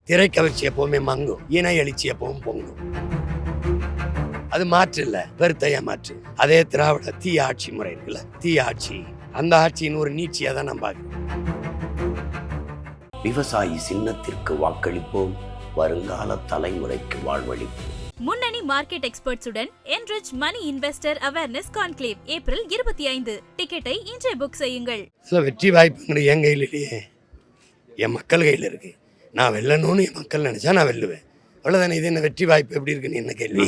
திரைக்கவர்ச்சி எப்பவுமே மங்கும், இணை எழுச்சி எப்பவும் பொங்கும். அது மாற்று இல்ல, பெருத்தைய மாற்று. அதே திராவிட தீய ஆட்சி முறை இருக்குல்ல, தீய ஆட்சி, அந்த ஆட்சியின் ஒரு நீட்சியை தான் நான் பார்க்கிறேன். விவசாயி சின்னத்திற்கு வாக்களிப்போம், வருங்கால தலைமுறைக்கு வாழ்வளிப்போம். முன்னணி market எக்ஸ்பர்ட்ஸுடன் enrich money investor awareness conclave April 25. டிக்கெட்டை இன்றே புக் செய்யுங்கள். சில வெற்றி வாய்ப்புங்கிற என் கையில் இல்லையே, என் மக்கள் கையில் இருக்கு. நான் வெல்லணும்னு என் மக்கள் நினைச்சா நான் வெல்லுவேன். அவ்வளவுதானே. இது என்ன வெற்றி வாய்ப்பு எப்படி இருக்குன்னு என்ன கேள்வி?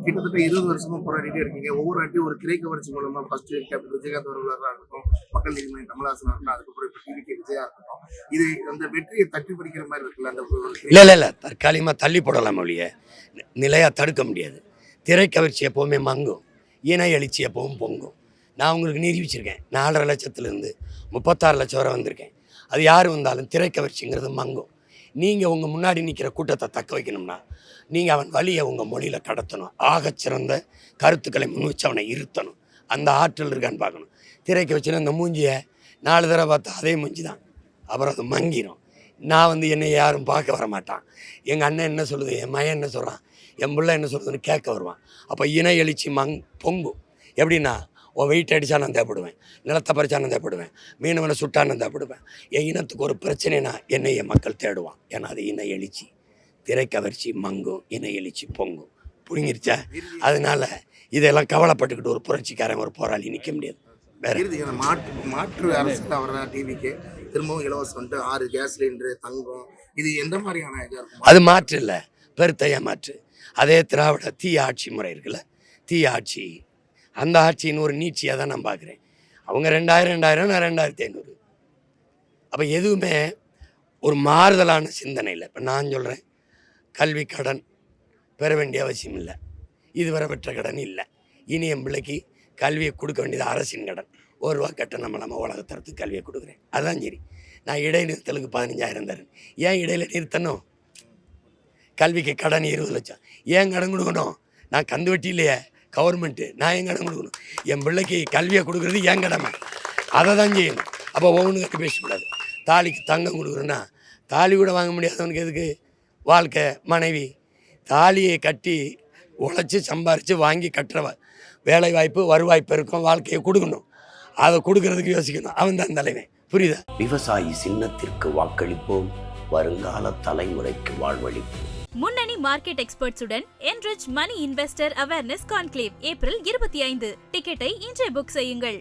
கிட்டத்தட்ட 20 வருஷமா போராடிட்டே இருக்கீங்க. ஒவ்வொரு வாட்டியும் ஒரு திரைக்கவர்ச்சி மூலமா ஃபர்ஸ்ட் கேப்டன் விஜயகாந்த் அவர்களாக இருக்கட்டும், மக்கள் நீதிமன்ற கமலஹாசன் இருக்கட்டும், அதுக்கப்புறம் இப்போ டிவிகே விஜயா இருக்கட்டும், இது அந்த வெற்றியை தட்டி பிடிக்கிற மாதிரி இருக்குல்ல. அந்த இல்ல தற்காலிகமா தள்ளி போடலாம் ஒழிய நிலையா தடுக்க முடியாது. திரைக்கவர்ச்சி எப்பவுமே மங்கும், இணை எழுச்சி எப்பவும் பொங்கும். நான் உங்களுக்கு நிரூபிச்சிருக்கேன். 4.5 லட்சத்துலேருந்து 36 லட்சம் வரை வந்திருக்கேன். அது யார் வந்தாலும் திரைக்கவர்ச்சிங்கிறது மங்கும். நீங்கள் உங்கள் முன்னாடி நிற்கிற கூட்டத்தை தக்க வைக்கணும்னா நீங்கள் அவன் வழியை உங்கள் மொழியில் கடத்தணும். ஆகச்சிறந்த கருத்துக்களை முன் வச்சு அவனை இருத்தணும். அந்த ஆற்றல் இருக்கான்னு பார்க்கணும். திரைக்க வச்சுன்னா இந்த மூஞ்சியை 4 தடவை பார்த்தா அதே மூஞ்சி தான், அப்புறம் அது மங்கிடும். நான் என்னை யாரும் பார்க்க வர மாட்டான். எங்கள் அண்ணன் என்ன சொல்லுது, என் மகன் என்ன சொல்கிறான், என் பிள்ளை என்ன சொல்லுதுன்னு கேட்க வருவான். அப்போ இணை எழுச்சி பொங்கும். எப்படின்னா, உன் வெயிட் அடித்தா நான் தேவைப்படுவேன், நிலத்தை பறிச்சா நான் தேவைப்படுவேன், மீனவனை சுட்டா நான் தேவைப்படுவேன். என் இனத்துக்கு ஒரு பிரச்சனைனா என்னை என் மக்கள் தேடுவான். ஏன்னா அது இணை எழுச்சி. திரைக்கவர்ச்சி மங்கும், இணை எழுச்சி பொங்கும். புரிஞ்சிருச்சா? அதனால இதெல்லாம் கவலைப்பட்டுக்கிட்டு ஒரு புரட்சிக்காரன் ஒரு போராளி நிற்க முடியாது. வேற மாற்று அரசியல் அவர டிவிக்கு திரும்பவும் இலவசம் 6 கேஸ் சிலிண்டர், தங்கம், இது எந்த மாதிரியான இதாக இருக்கும்? அது மாற்று இல்லை, பெருத்தைய மாற்று. அதே திராவிட தீய ஆட்சி முறை இருக்குல்ல, தீய ஆட்சி, அந்த ஆட்சியின் ஒரு நீட்சியாக தான் நான் பார்க்குறேன். அவங்க 2000 நான் 2500. அப்போ எதுவுமே ஒரு மாறுதலான சிந்தனை இல்லை. இப்போ நான் சொல்கிறேன், கல்வி கடன் பெற வேண்டிய அவசியம் இல்லை, இதுவரை பெற்ற கடன் இல்லை. இனி என் பிள்ளைக்கு கல்வியை கொடுக்க வேண்டியது அரசின் கடன். 1 ரூபா கட்ட நம்ம உலகத்தரத்துக்கு கல்வியை கொடுக்குறேன். அதுதான் சரி. நான் இடைநிறுத்தலுக்கு 15,000 தரேன். ஏன் இடையில நிறுத்தணும்? கல்விக்கு கடன் 20 லட்சம். ஏன் கடன் கொடுக்கணும்? நான் கந்து வெட்டி இல்லையே கவர்மெண்ட்டு, நான் ஏன் கடன் கொடுக்கணும்? என் பிள்ளைக்கு கல்வியை கொடுக்குறது ஏன் கடமை, அதை தான் செய்யணும். அப்போ ஒவ்வொன்று கட்டி பேசக்கூடாது. தாலிக்கு தங்கம் கொடுக்குறேன்னா தாலி கூட வாங்க முடியாதவனுக்கு எதுக்கு வாழ்க்கை மனைவி? தாலியை கட்டி உழைச்சி சம்பாரித்து வாங்கி கட்டுற வேலை வாய்ப்பு வருவாய்ப்பு இருக்கும், வாழ்க்கையை கொடுக்கணும். அதை கொடுக்கறதுக்கு யோசிக்கணும். அவன் தான் தலைவன். புரியுதா? விவசாயி சின்னத்திற்கு வாக்களிப்போம், வருங்கால தலைமுறைக்கு வாழ்வளிப்போம். முன்னணி market எக்ஸ்பர்ட்ஸுடன் enrich money investor awareness conclave April 25. டிக்கெட்டை இன்றே புக் செய்யுங்கள்.